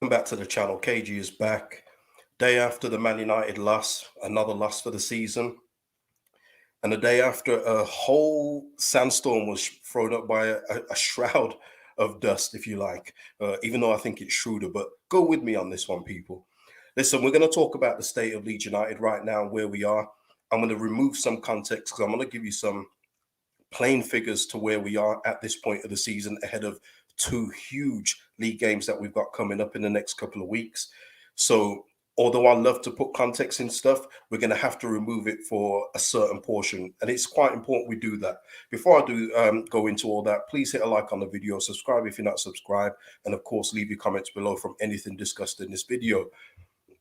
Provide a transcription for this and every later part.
Welcome back to the channel. KG is back. Day after the Man United loss, another loss for the season. And the day after a whole sandstorm was thrown up by a shroud of dust, if you like, even though I think it's Schreuder. But go with me on this one, people. Listen, we're going to talk about the state of Leeds United right now, where we are. I'm going to remove some context because I'm going to give you some plain figures to where we are at this point of the season ahead of two huge league games that we've got coming up in the next couple of weeks. So although I love to put context in stuff, we're going to have to remove it for a certain portion. And it's quite important we do that. Before I do go into all that, please hit a like on the video, subscribe if you're not subscribed, and of course, leave your comments below from anything discussed in this video.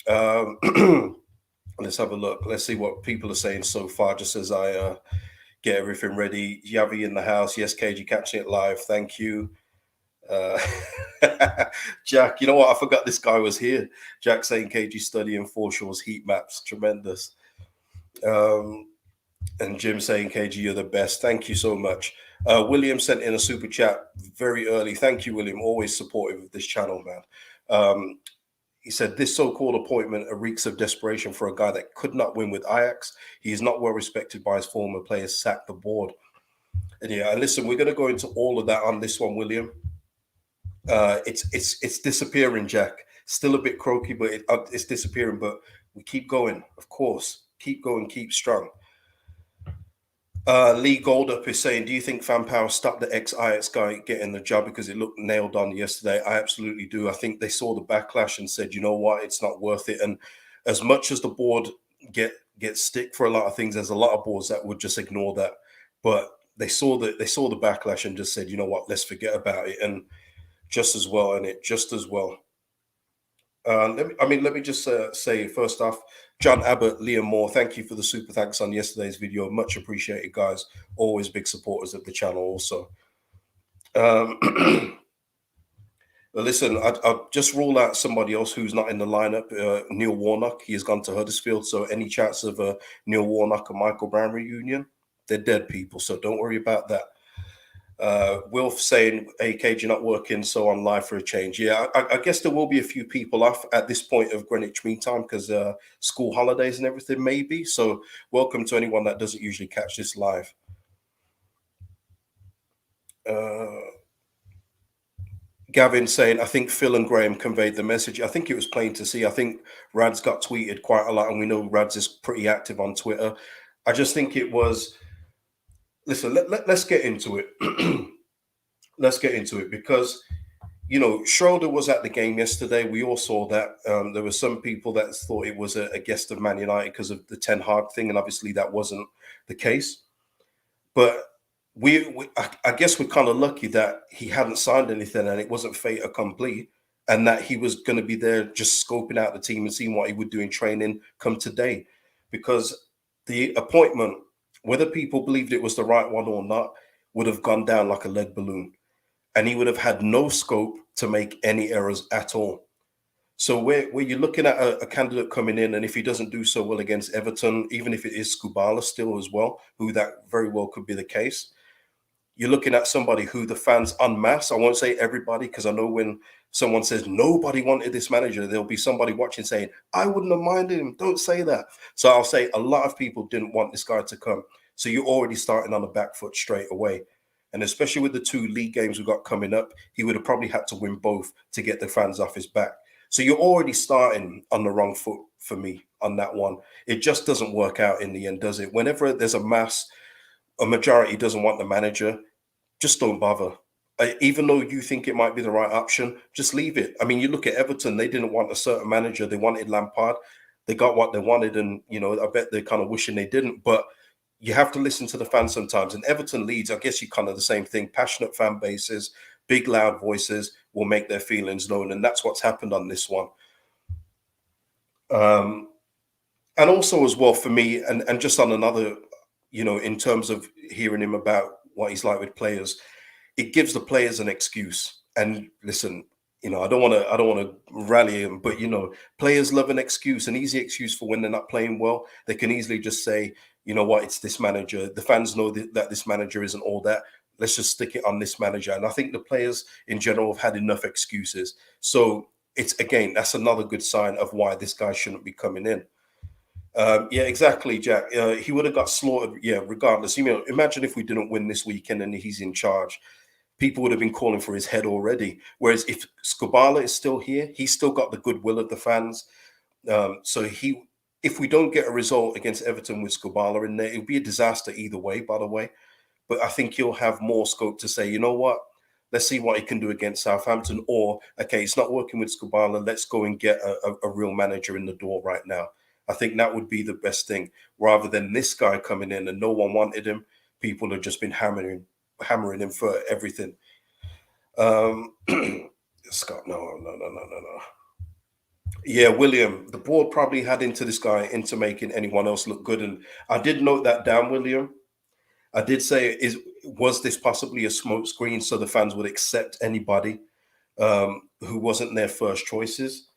Let's have a look. Let's see what people are saying so far, just as I get everything ready. Yavi in the house. Yes, KG catching it live. Thank you. Uh, Jack, you know what? I forgot this guy was here. Jack saying KG studying Foreshaw's heat maps. Tremendous. And Jim saying KG, you're the best. Thank you so much. William sent in a super chat very early. Thank you, William. Always supportive of this channel, man. He said, this so-called appointment reeks of desperation for a guy that could not win with Ajax. He is not well respected by his former players, sacked the board. And yeah, and listen, we're going to go into all of that on this one, William. It's disappearing, Jack. Still a bit croaky, but it's disappearing. But we keep going, of course. Keep going, keep strong. Lee Goldup is saying, do you think Fan Power stopped the ex-Ajax guy getting the job because it looked nailed on yesterday? I absolutely do. I think they saw the backlash and said, you know what, it's not worth it. And as much as the board get stick for a lot of things, there's a lot of boards that would just ignore that. But they saw the backlash and just said, you know what, let's forget about it. And just as well, and it just as well. Let me just say first off, John Abbott, Liam Moore, thank you for the super thanks on yesterday's video. Much appreciated, guys. Always big supporters of the channel also. But listen, I'll just rule out somebody else who's not in the lineup. Neil Warnock, he has gone to Huddersfield. So any chance of a Neil Warnock and Michael Brown reunion? They're dead people, so don't worry about that. Wilf saying, AK, you're not working, so on live for a change. Yeah, I guess there will be a few people off at this point of Greenwich Mean Time because school holidays and everything, maybe. So welcome to anyone that doesn't usually catch this live. Gavin saying, I think Phil and Graham conveyed the message. I think it was plain to see. I think Rads got tweeted quite a lot, and we know Rads is pretty active on Twitter. I just think it was... Listen, let's get into it. Let's get into it because, you know, Schreuder was at the game yesterday. We all saw that. There were some people that thought it was a guest of Man United because of the Ten Hag thing, and obviously that wasn't the case. But I guess we're kind of lucky that he hadn't signed anything and it wasn't fait accompli, and that he was going to be there just scoping out the team and seeing what he would do in training come today. Because the appointment, whether people believed it was the right one or not, would have gone down like a lead balloon. And he would have had no scope to make any errors at all. So where you're looking at a candidate coming in, and if he doesn't do so well against Everton, even if it is Skubala still as well, who that very well could be the case, you're looking at somebody who the fans en masse, I won't say everybody, because I know when someone says nobody wanted this manager, there'll be somebody watching saying, I wouldn't have minded him. Don't say that. So I'll say a lot of people didn't want this guy to come. So you're already starting on the back foot straight away. And especially with the two league games we've got coming up, he would have probably had to win both to get the fans off his back. So you're already starting on the wrong foot for me on that one. It just doesn't work out in the end, does it? Whenever there's a majority doesn't want the manager, just don't bother. Even though you think it might be the right option, just leave it. I mean, you look at Everton, they didn't want a certain manager. They wanted Lampard. They got what they wanted. And, you know, I bet they're kind of wishing they didn't. But you have to listen to the fans sometimes. And Everton Leeds, I guess you kind of the same thing. Passionate fan bases, big, loud voices will make their feelings known. And that's what's happened on this one. And also as well for me, and just on another, you know, in terms of hearing him about what he's like with players, it gives the players an excuse. And listen, you know, I don't want to rally him, but you know, players love an excuse, an easy excuse for when they're not playing well. They can easily just say, you know what, it's this manager. The fans know that this manager isn't all that. Let's just stick it on this manager. And I think the players in general have had enough excuses. So it's again, that's another good sign of why this guy shouldn't be coming in. Yeah, exactly, Jack. He would have got slaughtered. Yeah, regardless. Imagine if we didn't win this weekend and he's in charge. People would have been calling for his head already. Whereas if Skubala is still here, he's still got the goodwill of the fans. So if we don't get a result against Everton with Skubala in there, it'll be a disaster either way. By the way, but I think he'll have more scope to say, you know what, let's see what he can do against Southampton. Or, okay, it's not working with Skubala. Let's go and get a real manager in the door right now. I think that would be the best thing rather than this guy coming in and no one wanted him. People have just been hammering him for everything. Scott, no. Yeah, William, the board probably had into this guy into making anyone else look good. And I did note that down, William. I did say, was this possibly a smoke screen so the fans would accept anybody who wasn't their first choices?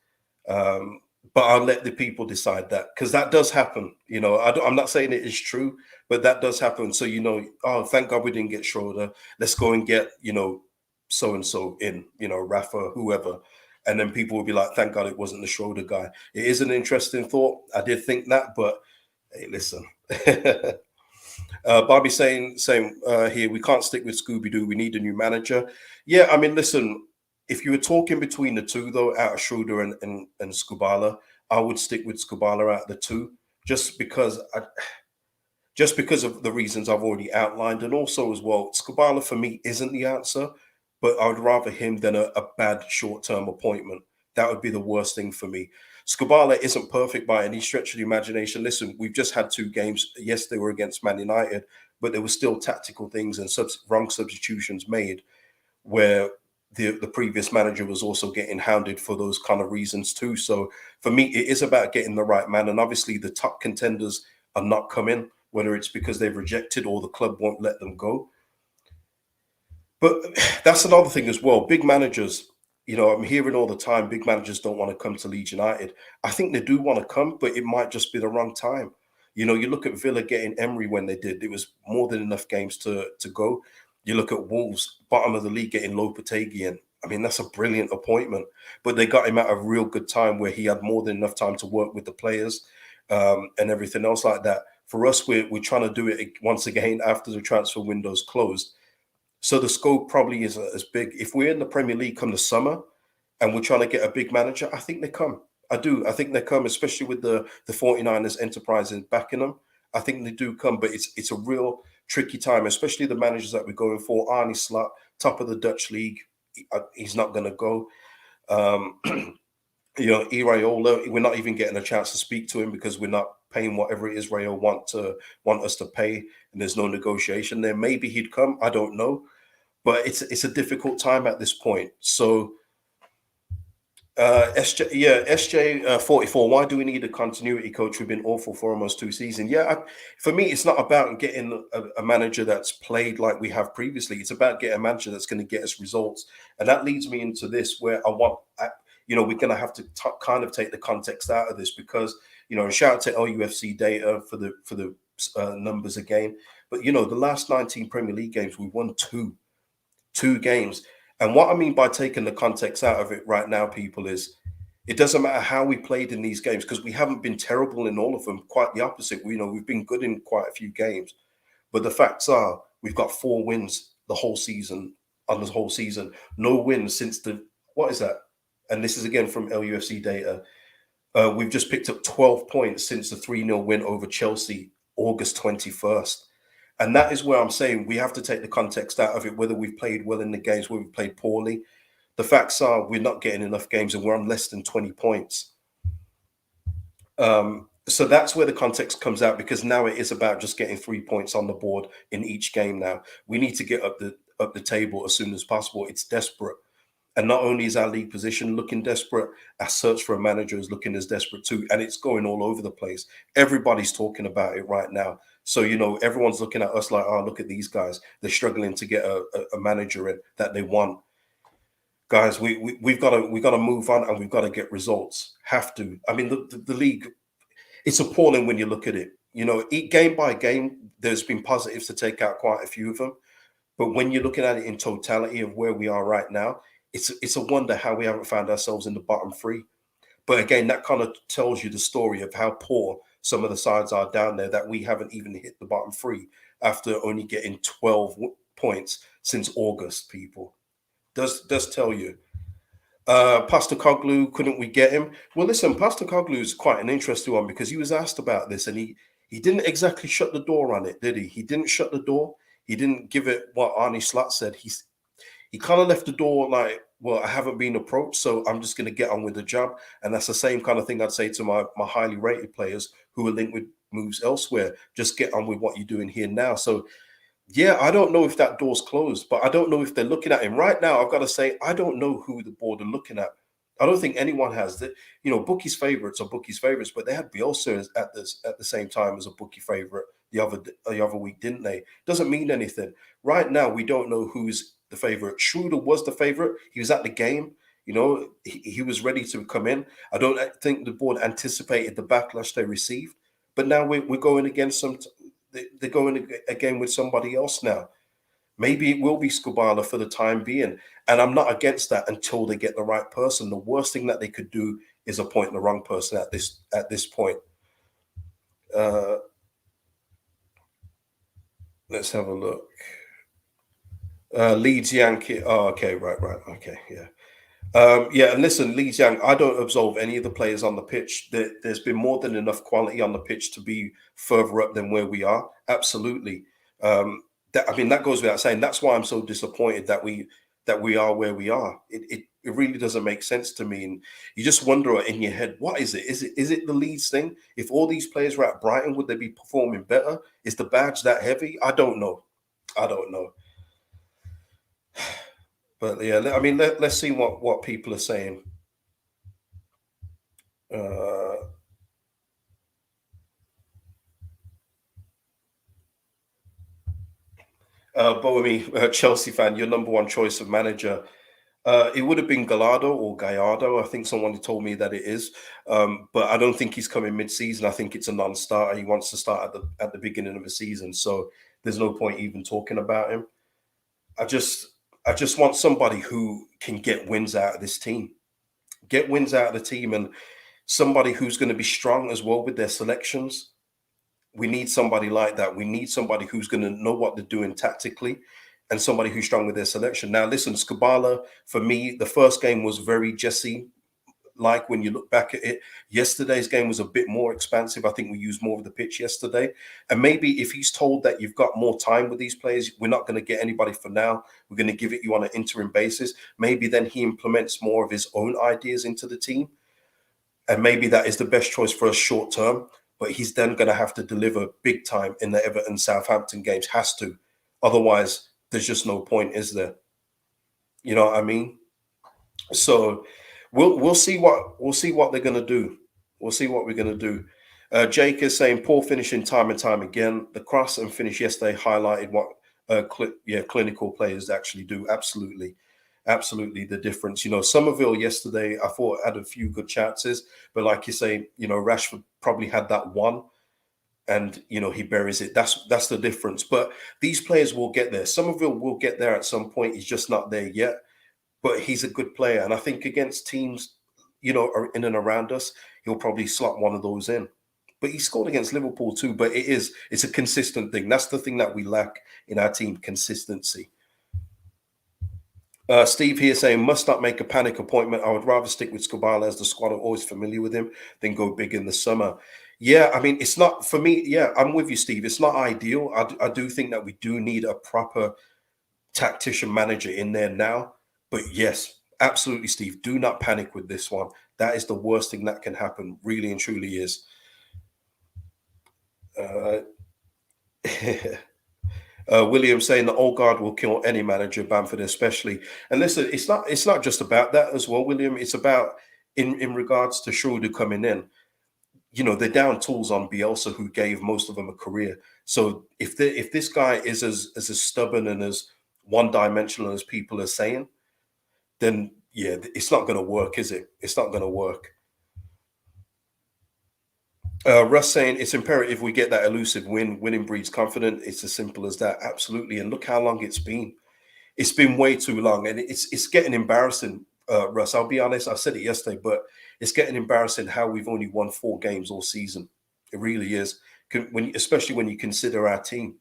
But I'll let the people decide that because that does happen. I'm not saying it is true, but that does happen. So, oh, thank God we didn't get Schroeder. Let's go and get, so and so in, Rafa, whoever. And then people will be like, thank God it wasn't the Schroeder guy. It is an interesting thought. I did think that, but hey, listen. Bobby saying here, we can't stick with Scooby Doo. We need a new manager. Yeah, I mean, listen, if you were talking between the two, though, out of Schroeder and Skubala, I would stick with Skubala out of the two, just because of the reasons I've already outlined, and also as well, Skubala for me isn't the answer, but I would rather him than a bad short-term appointment. That would be the worst thing for me. Skubala isn't perfect by any stretch of the imagination. Listen, we've just had 2 games. Yes, they were against Man United, but there were still tactical things and wrong substitutions made where the previous manager was also getting hounded for those kind of reasons too. So for me, it is about getting the right man. And obviously the top contenders are not coming, whether it's because they've rejected or the club won't let them go. But that's another thing as well. Big managers, I'm hearing all the time, big managers don't want to come to Leeds United. I think they do want to come, but it might just be the wrong time. You look at Villa getting Emery when they did, it was more than enough games to go. You look at Wolves, bottom of the league, getting Lopetegui in. I mean, that's a brilliant appointment, but they got him at a real good time where he had more than enough time to work with the players and everything else like that. For us, we're trying to do it once again after the transfer window's closed. So the scope probably isn't as big. If we're in the Premier League come the summer and we're trying to get a big manager, I think they come. I do. I think they come, especially with the 49ers enterprises backing them. I think they do come, but it's a real tricky time, especially the managers that we're going for. Arne Slot, top of the Dutch league, he's not going to go. Iraola, we're not even getting a chance to speak to him because we're not paying whatever it is Rayo want us to pay, and there's no negotiation there. Maybe he'd come, I don't know, but it's a difficult time at this point. So SJ 44. Why do we need a continuity coach? We've been awful for almost 2 seasons. For me, it's not about getting a manager that's played like we have previously. It's about getting a manager that's going to get us results, and that leads me into this where we're going to have to kind of take the context out of this because shout out to LUFC data for the numbers again. But the last 19 Premier League games, we won two games. And what I mean by taking the context out of it right now, people, is it doesn't matter how we played in these games because we haven't been terrible in all of them. Quite the opposite. We've been good in quite a few games. But the facts are we've got 4 wins the whole season. No wins since what is that? And this is again from LUFC data. We've just picked up 12 points since the 3-0 win over Chelsea, August 21st. And that is where I'm saying we have to take the context out of it, whether we've played well in the games, whether we've played poorly. The facts are we're not getting enough games and we're on less than 20 points. So that's where the context comes out because now it is about just getting 3 points on the board in each game now. We need to get up the table as soon as possible. It's desperate. And not only is our league position looking desperate, our search for a manager is looking as desperate too. And it's going all over the place. Everybody's talking about it right now. So, everyone's looking at us like, oh, look at these guys. They're struggling to get a manager in that they want. Guys, we've got to move on and we've got to get results. Have to. I mean, the league, it's appalling when you look at it. Game by game, there's been positives to take out quite a few of them. But when you're looking at it in totality of where we are right now, It's a wonder how we haven't found ourselves in the bottom three. But again, that kind of tells you the story of how poor some of the sides are down there, that we haven't even hit the bottom three after only getting 12 points since August, people. Does tell you. Pastor Koglu, couldn't we get him? Well, listen, Pastor Koglu is quite an interesting one because he was asked about this and he didn't exactly shut the door on it, did he? He didn't shut the door. He didn't give it what Arnie Slot said. He kind of left the door like, well, I haven't been approached, so I'm just going to get on with the job. And that's the same kind of thing I'd say to my highly rated players who are linked with moves elsewhere. Just get on with what you're doing here now. So yeah, I don't know if that door's closed, but I don't know if they're looking at him right now. I've got to say, I don't know who the board are looking at. I don't think anyone has that. You know, bookies' favorites are bookies' favorites, but they had Bielsa at the same time as a bookie favorite the other week, didn't they? Doesn't mean anything. Right now, we don't know who's the favorite. Schreuder was the favorite. He was at the game. You know, he was ready to come in. I don't think the board anticipated the backlash they received, but now we're going against some. They're going again with somebody else now. Maybe it will be Skubala for the time being. And I'm not against that until they get the right person. The worst thing that they could do is appoint the wrong person at this point. Uh, let's have a look. Leeds Yankee. Oh, okay, right. Okay, yeah. Yeah, and listen, Leeds Young, I don't absolve any of the players on the pitch. There's been more than enough quality on the pitch to be further up than where we are. Absolutely. I mean, that goes without saying. That's why I'm so disappointed that we are where we are. It really doesn't make sense to me. And you just wonder in your head, what is it? Is it the Leeds thing? If all these players were at Brighton, would they be performing better? Is the badge that heavy? I don't know. I don't know. But yeah, I mean, let's see what people are saying. Uh, Boemi, Chelsea fan, your number one choice of manager. It would have been Gallardo or Gallardo. I think someone told me that it is, but I don't think he's coming mid-season. I think it's a non-starter. He wants to start at the beginning of the season, so there's no point even talking about him. I just I just want somebody who can get wins out of this team, get wins out of the team, and somebody who's going to be strong as well with their selections. We need somebody like that. We need somebody who's going to know what they're doing tactically and somebody who's strong with their selection. Now, listen, Skubala, for me, the first game was very Jesse like when you look back at it. Yesterday's game was a bit more expansive. I think we used more of the pitch yesterday. And maybe if he's told that you've got more time with these players, we're not going to get anybody for now. We're going to give it you on an interim basis. Maybe then he implements more of his own ideas into the team. And maybe that is the best choice for us short term. But he's then going to have to deliver big time in the Everton Southampton games. Has to. Otherwise, there's just no point, is there? You know what I mean? So we'll see what they're gonna do. We'll see what we're gonna do. Jake is saying poor finishing time and time again. The cross and finish yesterday highlighted what clinical players actually do. Absolutely the difference. You know, Somerville yesterday I thought had a few good chances, but like you say, you know, Rashford probably had that one, and you know he buries it. That's the difference. But these players will get there. Somerville will get there at some point. He's just not there yet, but he's a good player. And I think against teams, you know, in and around us, he'll probably slot one of those in. But he scored against Liverpool too. But it's a consistent thing. That's the thing that we lack in our team: consistency. Steve here saying, must not make a panic appointment. I would rather stick with Scubala as the squad are always familiar with him than go big in the summer. Yeah, I mean, it's not for me. Yeah, I'm with you, Steve. It's not ideal. I do think that we do need a proper tactician manager in there now. But yes, absolutely, Steve. Do not panic with this one. That is the worst thing that can happen. Really and truly is. Uh, William saying the old guard will kill any manager, Bamford especially. And listen, it's not just about that as well, William. It's about in regards to Schroeder coming in. You know, they're down tools on Bielsa, who gave most of them a career. So if this guy is as stubborn and as one dimensional as people are saying, then yeah, it's not going to work, is it? It's not going to work. Russ saying it's imperative we get that elusive win. Winning breeds confidence. It's as simple as that. Absolutely. And look how long it's been. it's been way too long, and it's getting embarrassing, Russ. I'll be honest. I said it yesterday, but it's getting embarrassing how we've only won 4 games all season. It really is. Especially when you consider our team.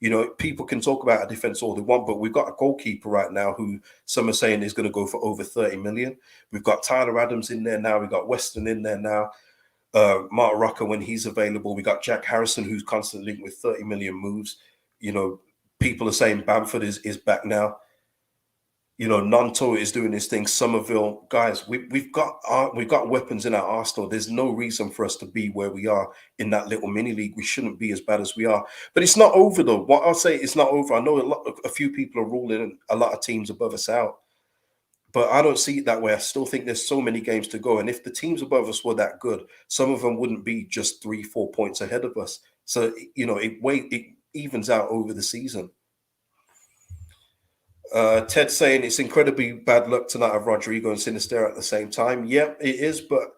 You know, people can talk about our defense all they want, but we've got a goalkeeper right now who some are saying is going to go for over 30 million. We've got Tyler Adams in there now. We've got Weston in there now. Mark Rocker when he's available. We got Jack Harrison who's constantly linked with 30 million moves. You know, people are saying Bamford is back now. You know, Nanto is doing this thing. Somerville, guys, we've got weapons in our arsenal. There's no reason for us to be where we are in that little mini league. We shouldn't be as bad as we are. But it's not over though. What I'll say, it's not over. I know a few people are ruling a lot of teams above us out, but I don't see it that way. I still think there's so many games to go. And if the teams above us were that good, some of them wouldn't be just 3-4 points ahead of us. So you know, it evens out over the season. Ted saying it's incredibly bad luck to not have Rodrigo and Sinister at the same time. Yeah, it is. But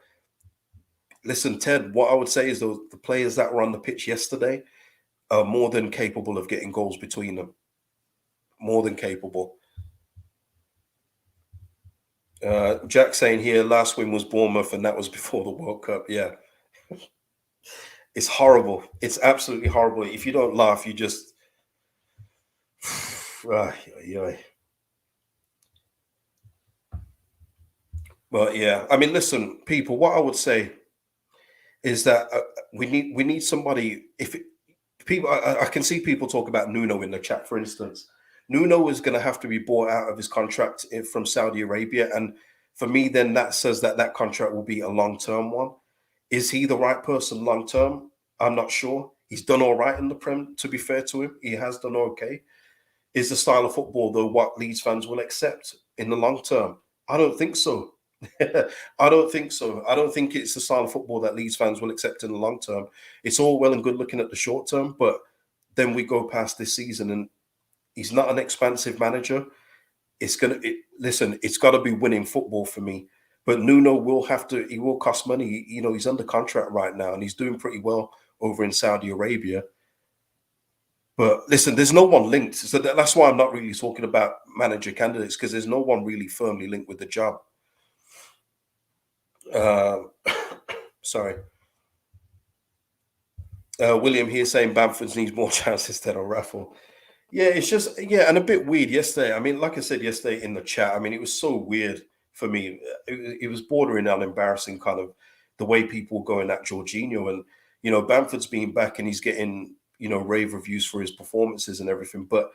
listen, Ted, what I would say is the players that were on the pitch yesterday are more than capable of getting goals between them. More than capable. Jack saying here, last win was Bournemouth, and that was before the World Cup. Yeah. It's horrible. It's absolutely horrible. If you don't laugh, you just well, yeah. I mean, listen, people. What I would say is that we need somebody. If people, I can see people talk about Nuno in the chat, for instance. Nuno is going to have to be bought out of his contract from Saudi Arabia, and for me, then that says that that contract will be a long-term one. Is he the right person long-term? I'm not sure. He's done all right in the Prem. To be fair to him, he has done okay. Is the style of football, though, what Leeds fans will accept in the long term? I don't think so. I don't think so. I don't think it's the style of football that Leeds fans will accept in the long term. It's all well and good looking at the short term, but then we go past this season and he's not an expansive manager. Listen, it's got to be winning football for me. But Nuno will have to, he will cost money. You know, he's under contract right now and he's doing pretty well over in Saudi Arabia. But listen, there's no one linked. So that's why I'm not really talking about manager candidates, because there's no one really firmly linked with the job. Sorry. William here saying Bamford needs more chances than a raffle. Yeah, it's just, yeah, and a bit weird yesterday. I mean, like I said yesterday in the chat, I mean, it was so weird for me. It was bordering on embarrassing, kind of the way people were going at Jorginho. And, you know, Bamford's been back and he's getting, you know, rave reviews for his performances and everything. But,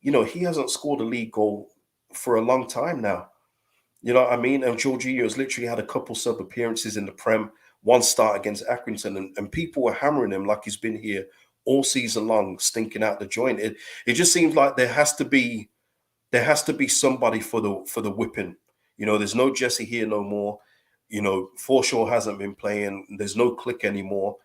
you know, he hasn't scored a league goal for a long time now. You know what I mean? And Jorginho has literally had a couple sub appearances in the Prem, one start against Accrington, and people were hammering him like he's been here all season long, stinking out the joint. It just seems like there has to be somebody for the whipping. You know, there's no Jesse here no more. You know, Forshaw hasn't been playing. There's no Click anymore.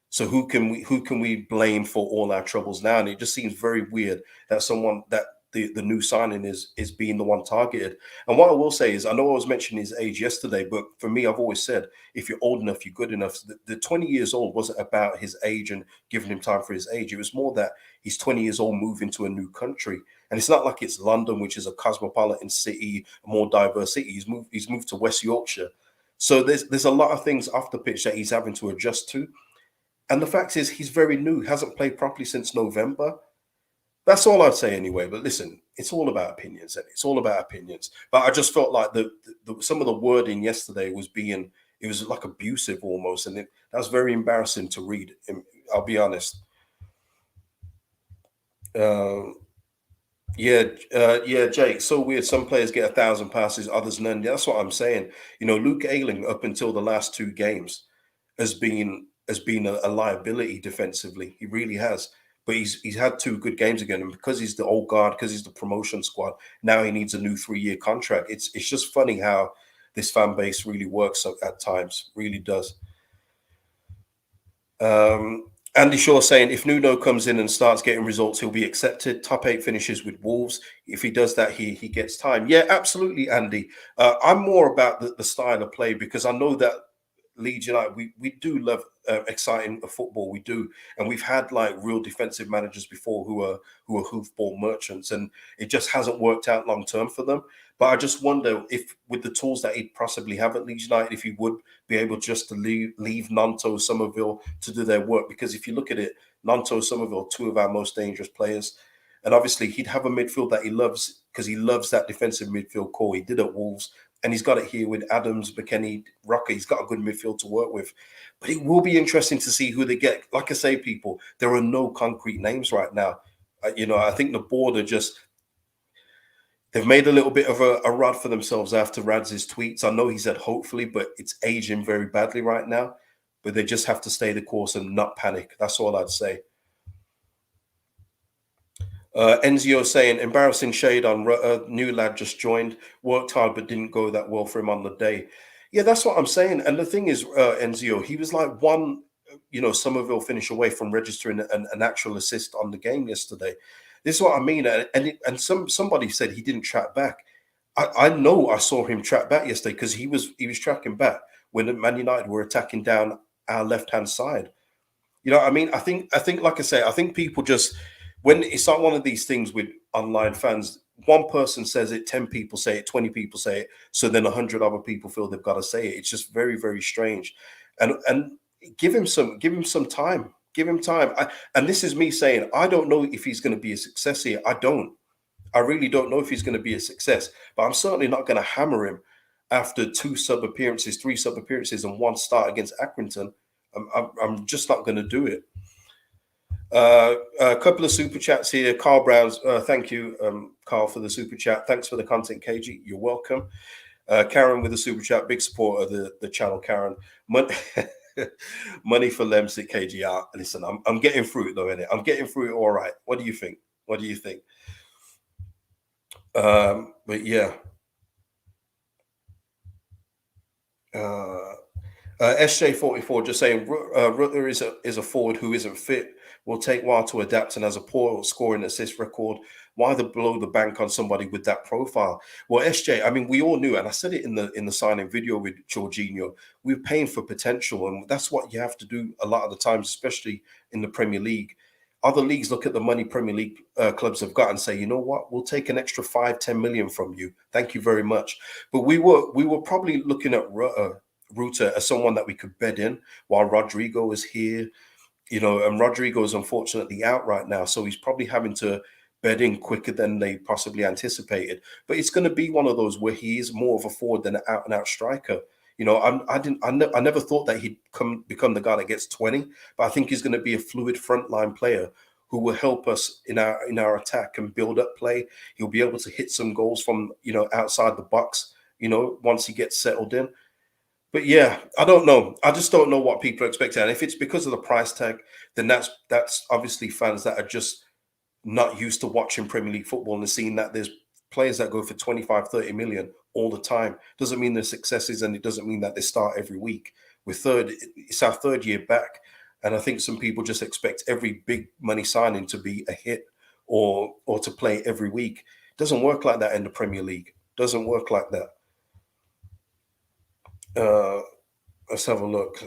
So who can we blame for all our troubles now? And it just seems very weird that someone that the new signing is being the one targeted. And what I will say is, I know I was mentioning his age yesterday, but for me, I've always said, if you're old enough, you're good enough. The 20 years old wasn't about his age and giving him time for his age. It was more that he's 20 years old, moving to a new country. And it's not like it's London, which is a cosmopolitan city, a more diverse city. He's moved to West Yorkshire. So there's a lot of things off the pitch that he's having to adjust to. And the fact is, he's very new, hasn't played properly since November. That's all I'd say anyway. But listen, it's all about opinions. It's all about opinions. But I just felt like some of the wording yesterday it was like abusive almost. And that was very embarrassing to read. I'll be honest. Yeah, Jake. So weird. Some players get 1,000 passes, others none. That's what I'm saying. You know, Luke Ayling up until the last 2 games has been a liability defensively. He really has. But he's had 2 good games again, and because he's the old guard, because he's the promotion squad, now he needs a new 3-year contract. It's just funny how this fan base really works at times. Really does. Andy Shaw saying, if Nuno comes in and starts getting results, he'll be accepted. Top 8 finishes with Wolves. If he does that, he gets time. Yeah, absolutely, Andy. I'm more about the style of play, because I know that Leeds United, we do love exciting football. We do, and we've had like real defensive managers before who are hoofball merchants, and it just hasn't worked out long term for them. But I just wonder if, with the tools that he'd possibly have at Leeds United, if he would be able just to leave Nanto, Somerville to do their work. Because if you look at it, Nanto, Somerville, two of our most dangerous players. And obviously, he'd have a midfield that he loves because he loves that defensive midfield core. He did at Wolves, and he's got it here with Adams, McKennie, Rocker. He's got a good midfield to work with. But it will be interesting to see who they get. Like I say, people, there are no concrete names right now. I think the board are just, they've made a little bit of a rod for themselves after Radz's tweets. I know he said hopefully, but it's aging very badly right now. But they just have to stay the course and not panic. That's all I'd say. Enzio saying, embarrassing shade on new lad just joined, worked hard but didn't go that well for him on the day. Yeah, that's what I'm saying. And the thing is, Enzio, he was like one, Somerville finish away from registering an actual assist on the game yesterday. This is what I mean. And somebody said he didn't track back. I know I saw him track back yesterday because he was tracking back when Man United were attacking down our left hand side. You know what I mean? I think like I say, I think people just, when it's like one of these things with online fans, one person says it, 10 people say it, 20 people say it, so then 100 other people feel they've got to say it. It's just very, very strange. And give him some time. Give him time. And this is me saying, I don't know if he's going to be a success here. I really don't know if he's going to be a success, but I'm certainly not going to hammer him after two sub appearances, three sub appearances, and one start against Accrington. I'm just not going to do it. A couple of super chats here. Carl Brown's, thank you, Carl, for the super chat. Thanks for the content, KG. You're welcome. Karen with the super chat, big supporter of the channel, Karen. Money for Lemsic, KG. Listen, I'm getting through it though, innit? I'm getting through it all right. What do you think? What do you think? But yeah. SJ44 just saying Rutter is a forward who isn't fit. Will take a while to adapt and has a poor scoring assist record. Why the blow the bank on somebody with that profile? Well, SJ, I mean, we all knew, and I said it in the signing video with Jorginho. We're paying for potential, and that's what you have to do a lot of the times, especially in the Premier League. Other leagues look at the money Premier League clubs have got and say, you know what, we'll take an extra 5-10 million from you. Thank you very much. But we were probably looking at Ruta as someone that we could bed in while Rodrigo is here, and Rodrigo is unfortunately out right now, so he's probably having to bed in quicker than they possibly anticipated. But it's going to be one of those where he is more of a forward than an out and out striker. I never thought that he'd become the guy that gets 20, but I think he's going to be a fluid frontline player who will help us in our attack and build up play. He'll be able to hit some goals from outside the box, once he gets settled in. But yeah, I don't know. I just don't know what people are expecting. And if it's because of the price tag, then that's obviously fans that are just not used to watching Premier League football and seeing that there's players that go for 25, 30 million all the time. Doesn't mean they're successes, and it doesn't mean that they start every week. It's our third year back. And I think some people just expect every big money signing to be a hit or to play every week. It doesn't work like that in the Premier League. Doesn't work like that. Let's have a look.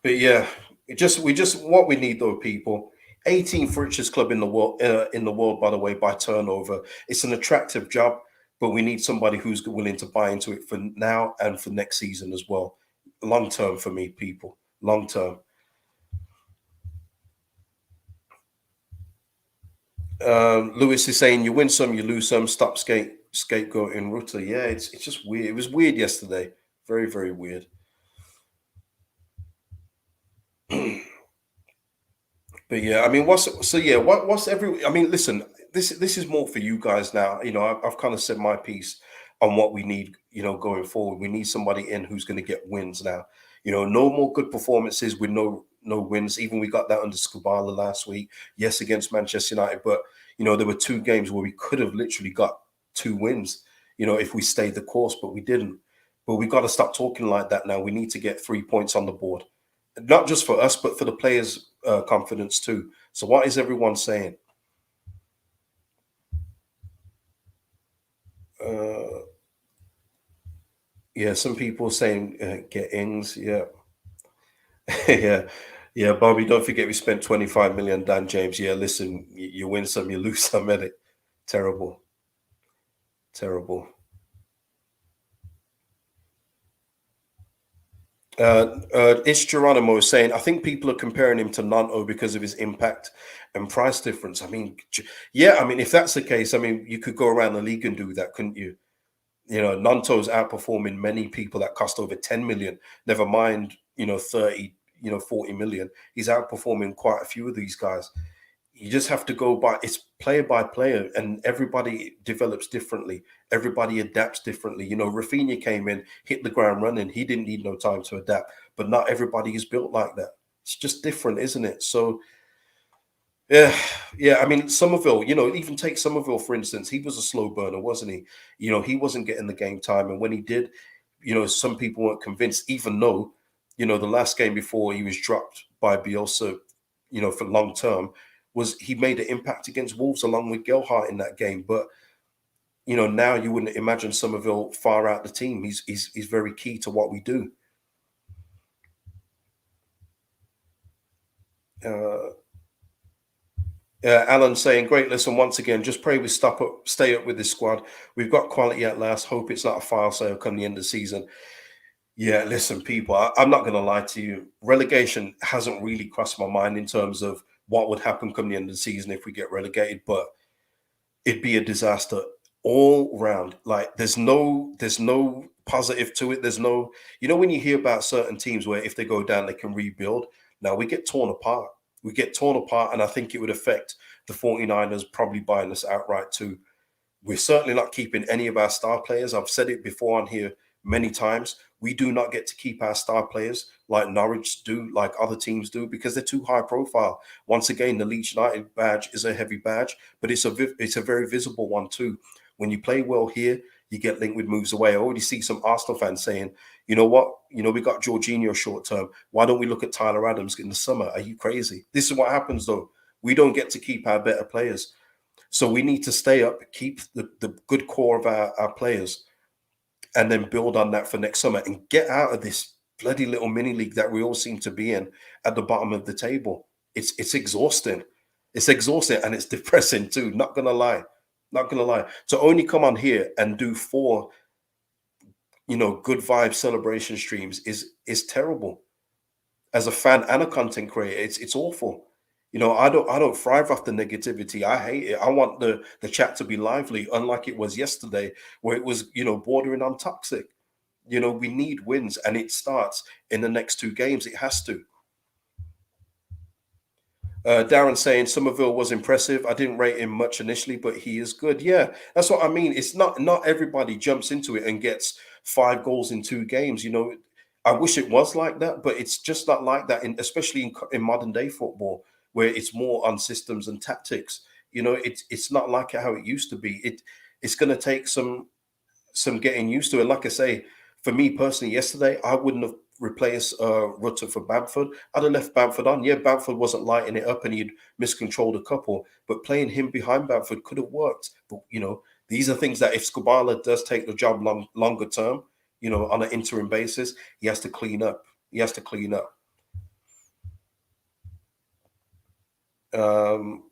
But yeah, we just what we need though, people. 18th richest club in the world, by the way, by turnover. It's an attractive job, but we need somebody who's willing to buy into it for now and for next season as well. Long term for me, people. Long term. Lewis is saying you win some, you lose some. Stop scapegoating Rutter. Yeah, it's just weird. It was weird yesterday. Very, very weird. But yeah, I mean, what's every? I mean, listen, this is more for you guys now. I've kind of said my piece on what we need. Going forward, we need somebody in who's going to get wins now. No more good performances with no wins. Even we got that under Skubala last week. Yes, against Manchester United, but there were two games where we could have literally got two wins. If we stayed the course, but we didn't. But we got to stop talking like that now. We need to get 3 points on the board, not just for us, but for the players' confidence too. So, what is everyone saying? Uh, Yeah, some people saying get Ings. Yeah, yeah, yeah. Bobby, don't forget we spent 25 million. Dan James. Yeah, listen, you win some, you lose some. Edit. Terrible, terrible. Ish Geronimo is saying, I think people are comparing him to Nanto because of his impact and price difference. I mean, yeah, I mean, if that's the case, I mean, you could go around the league and do that, couldn't you? You know, Nanto's outperforming many people that cost over 10 million, never mind, 30, 40 million. He's outperforming quite a few of these guys. You just have to go by, it's player by player, and everybody develops differently. Everybody adapts differently. Rafinha came in, hit the ground running. He didn't need no time to adapt, but not everybody is built like that. It's just different, isn't it? So yeah, yeah. I mean, Somerville, even take Somerville, for instance, he was a slow burner, wasn't he? He wasn't getting the game time. And when he did, some people weren't convinced, even though, the last game before he was dropped by Bielsa, for long term, was he made an impact against Wolves along with Gelhardt in that game. But, now you wouldn't imagine Somerville far out the team. He's very key to what we do. Uh, Alan saying, great listen once again. Just pray we stay up with this squad. We've got quality at last. Hope it's not a fire sale come the end of the season. Yeah, listen, people, I'm not going to lie to you. Relegation hasn't really crossed my mind in terms of what would happen come the end of the season if we get relegated, but it'd be a disaster all round. Like there's no positive to it. There's no, when you hear about certain teams where if they go down, they can rebuild. Now we get torn apart. We get torn apart, and I think it would affect the 49ers probably buying us outright too. We're certainly not keeping any of our star players. I've said it before on here many times. We do not get to keep our star players like Norwich do, like other teams do, because they're too high profile. Once again, the Leeds United badge is a heavy badge, but it's a very visible one too. When you play well here, you get linked with moves away. I already see some Arsenal fans saying, you know what? We got Jorginho short term. Why don't we look at Tyler Adams in the summer? Are you crazy? This is what happens though. We don't get to keep our better players. So we need to stay up, keep the good core of our players, and then build on that for next summer and get out of this bloody little mini league that we all seem to be in at the bottom of the table. It's exhausting. It's exhausting and it's depressing too. Not gonna lie. Not gonna lie. To only come on here and do four, good vibe celebration streams is terrible. As a fan and a content creator, it's awful. I don't thrive off the negativity. I hate it. I want the chat to be lively, unlike it was yesterday, where it was, bordering on toxic. We need wins, and it starts in the next two games. It has to. Darren saying Somerville was impressive. I didn't rate him much initially, but he is good. Yeah, that's what I mean. It's not everybody jumps into it and gets 5 goals in 2 games. I wish it was like that, but it's just not like that. Especially in modern day football, where it's more on systems and tactics. It's not like how it used to be. It's going to take some getting used to it. Like I say, for me personally, yesterday I wouldn't have replaced Rutter for Bamford. I'd have left Bamford on. Yeah, Bamford wasn't lighting it up and he'd miscontrolled a couple, but playing him behind Bamford could have worked. But these are things that if Skubala does take the job longer term, on an interim basis, he has to clean up. He has to clean up. Um,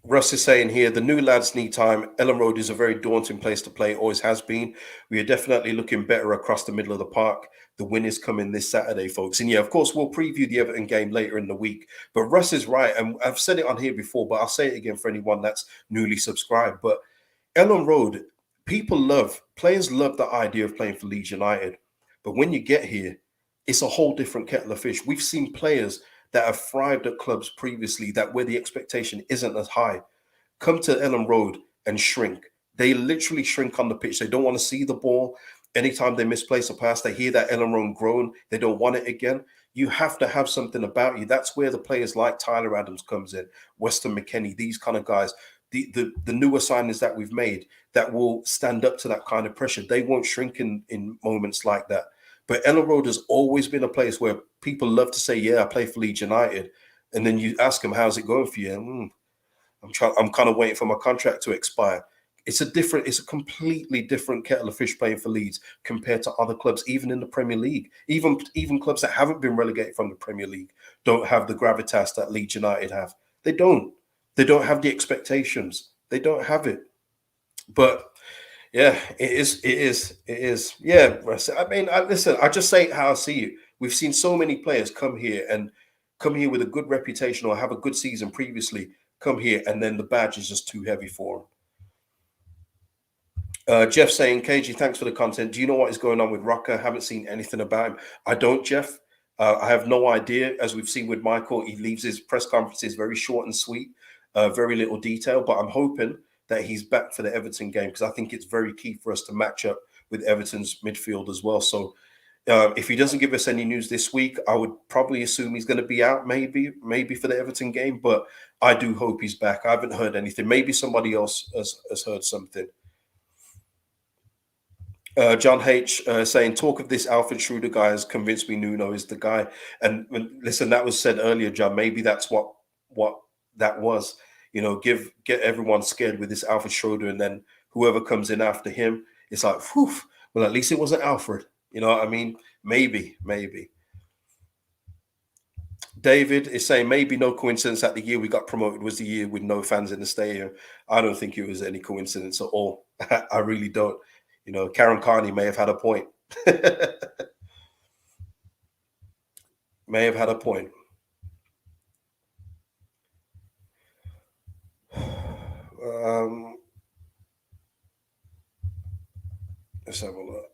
Russ is saying here, the new lads need time. Elland Road is a very daunting place to play, always has been. We are definitely looking better across the middle of the park. The win is coming this Saturday, folks. And yeah, of course, we'll preview the Everton game later in the week. But Russ is right. And I've said it on here before, but I'll say it again for anyone that's newly subscribed. But Elland Road, players love the idea of playing for Leeds United. But when you get here, it's a whole different kettle of fish. We've seen players that have thrived at clubs previously that where the expectation isn't as high come to Elland Road and shrink. They literally shrink on the pitch. They don't want to see the ball. Anytime they misplace a pass, they hear that Elland Road groan. They don't want it again. You have to have something about you. That's where the players like Tyler Adams comes in, Weston McKennie, these kind of guys. The newer signings that we've made that will stand up to that kind of pressure. They won't shrink in moments like that. But Elland Road has always been a place where people love to say, "Yeah, I play for Leeds United," and then you ask them, "How's it going for you?" I'm kind of waiting for my contract to expire. it's a completely different kettle of fish playing for Leeds compared to other clubs, even in the Premier League. Even clubs that haven't been relegated from the Premier League don't have the gravitas that Leeds United have. They don't. They don't have the expectations. They don't have it. But yeah, it is. It is. It is. Yeah. I mean, listen. I just say it how I see it. We've seen so many players come here with a good reputation or have a good season previously. Come here and then the badge is just too heavy for them. Jeff saying, KG, thanks for the content. Do you know what is going on with Rocker? Haven't seen anything about him. I don't, Jeff. I have no idea. As we've seen with Michael, he leaves his press conferences very short and sweet, very little detail. But I'm hoping that he's back for the Everton game because I think it's very key for us to match up with Everton's midfield as well. So if he doesn't give us any news this week, I would probably assume he's going to be out maybe for the Everton game. But I do hope he's back. I haven't heard anything. Maybe somebody else has heard something. John H saying, talk of this Alfred Schreuder guy has convinced me Nuno is the guy. And listen, that was said earlier, John. Maybe that's what that was. You know, get everyone scared with this Alfred Schreuder, and then whoever comes in after him, it's like, whew, well, at least it wasn't Alfred. You know what I mean? Maybe. David is saying maybe no coincidence that the year we got promoted was the year with no fans in the stadium. I don't think it was any coincidence at all. I really don't. You know, Karen Carney may have had a point. May have had a point. Let's have a look.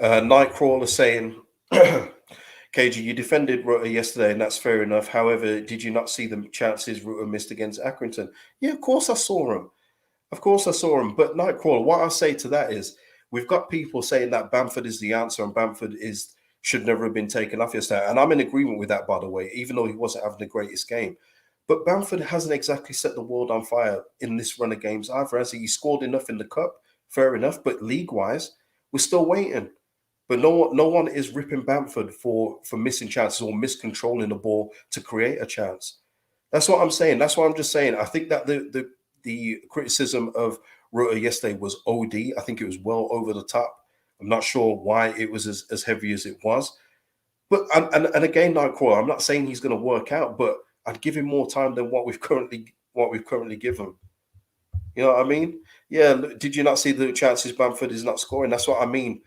Nightcrawler saying, KG, you defended Rutter yesterday, and that's fair enough. However, did you not see the chances Rutter missed against Accrington? Yeah, of course I saw him. Of course I saw him. But Nightcrawler, what I say to that is we've got people saying that Bamford is the answer and Bamford should never have been taken off yesterday. And I'm in agreement with that, by the way, even though he wasn't having the greatest game. But Bamford hasn't exactly set the world on fire in this run of games either, has he? He scored enough in the cup, fair enough. But league-wise, we're still waiting. But no one is ripping Bamford for missing chances or miscontrolling the ball to create a chance. That's what I'm saying. That's what I'm just saying. I think that the criticism of Rutter yesterday was OD. I think it was well over the top. I'm not sure why it was as heavy as it was. But and again, Nightcrawler, I'm not saying he's going to work out, but I'd give him more time than what we've currently given. You know what I mean? Yeah. Did you not see the chances Bamford is not scoring? That's what I mean.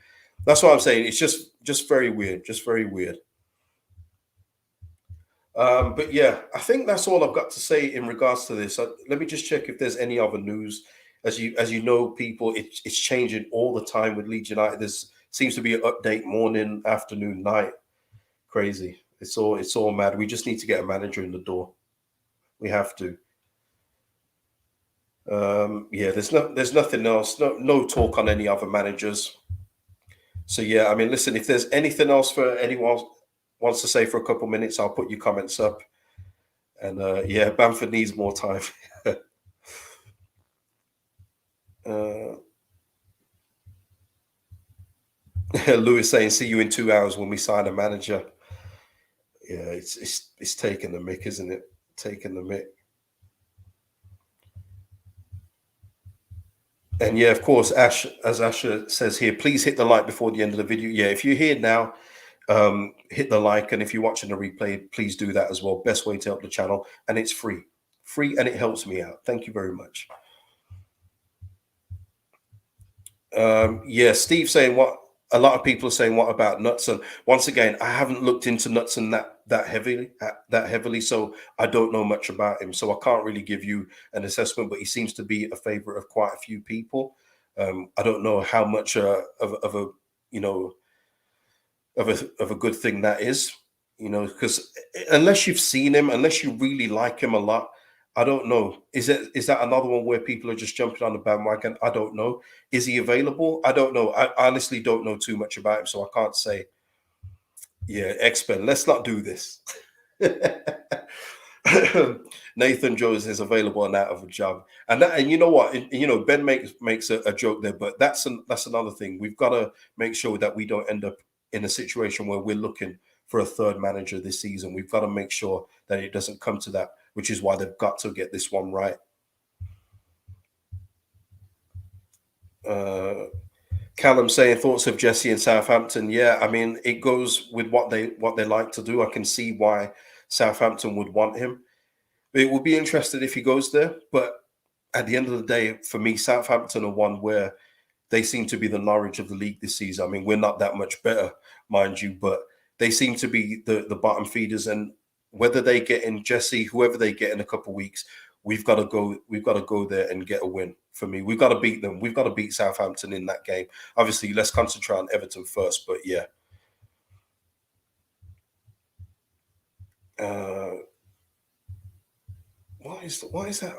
That's what I'm saying. It's just very weird. Just very weird. But yeah, I think that's all I've got to say in regards to this. Let me just check if there's any other news. As you know, people, it's changing all the time with Leeds United. There seems to be an update morning, afternoon, night. Crazy. It's all mad. We just need to get a manager in the door. We have to. Yeah, there's nothing else. No talk on any other managers. So yeah, I mean, listen, if there's anything else for anyone wants to say for a couple minutes, I'll put your comments up. And yeah, Bamford needs more time. Lewis saying, "See you in 2 hours when we sign a manager." Yeah, it's taking the mick, isn't it? Taking the mick. And yeah, of course, Ash, as Asher says here, please hit the like before the end of the video. Yeah, if you're here now, hit the like, and if you're watching the replay, please do that as well. Best way to help the channel, and it's free, and it helps me out. Thank you very much. Yeah, Steve saying what a lot of people are saying. What about Knutson? Once again, I haven't looked into Knutson that heavily, so I don't know much about him. So I can't really give you an assessment. But he seems to be a favorite of quite a few people. I don't know how much of a of a good thing that is, because unless you've seen him, unless you really like him a lot, I don't know. Is that another one where people are just jumping on the bandwagon? I don't know. Is he available? I don't know. I honestly don't know too much about him, so I can't say. Yeah, expert. Let's not do this. Nathan Jones is available and out of a job, and you know what? Ben makes a joke there, but that's another thing. We've got to make sure that we don't end up in a situation where we're looking for a third manager this season. We've got to make sure that it doesn't come to that, which is why they've got to get this one right. Uh, Callum saying thoughts of Jesse and Southampton. Yeah, I mean it goes with what they like to do. I can see why Southampton would want him. It would be interesting if he goes there, but at the end of the day, for me, Southampton are one where they seem to be the Norwich of the league this season. I mean, we're not that much better, mind you, but they seem to be the bottom feeders. And whether they get in Jesse, whoever they get in a couple of weeks, we've got to go. We've got to go there and get a win. For me, we've got to beat them. We've got to beat Southampton in that game. Obviously, let's concentrate on Everton first. But yeah, uh, why is that?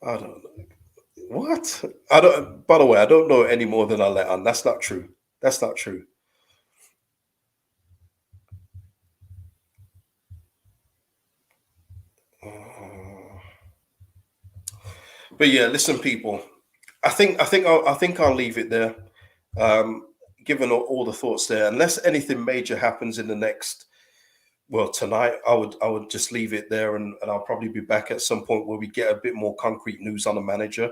I don't know. What? I don't. By the way, I don't know any more than I let on. That's not true. That's not true. Uh, but yeah, listen, people. I think I'll leave it there. Um, given all the thoughts there, unless anything major happens in the next, well, tonight, I would just leave it there, and I'll probably be back at some point where we get a bit more concrete news on the manager.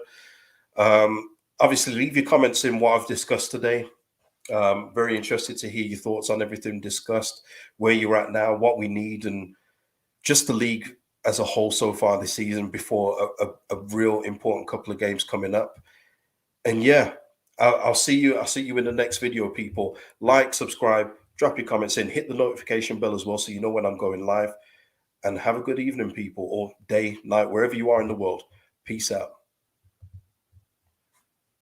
Obviously, leave your comments in what I've discussed today. Very interested to hear your thoughts on everything discussed, where you're at now, what we need, and just the league as a whole so far this season before a real important couple of games coming up. And yeah, I'll see you. I'll see you in the next video, people. Like, subscribe, drop your comments in, hit the notification bell as well, so you know when I'm going live. And have a good evening, people, or day, night, wherever you are in the world. Peace out.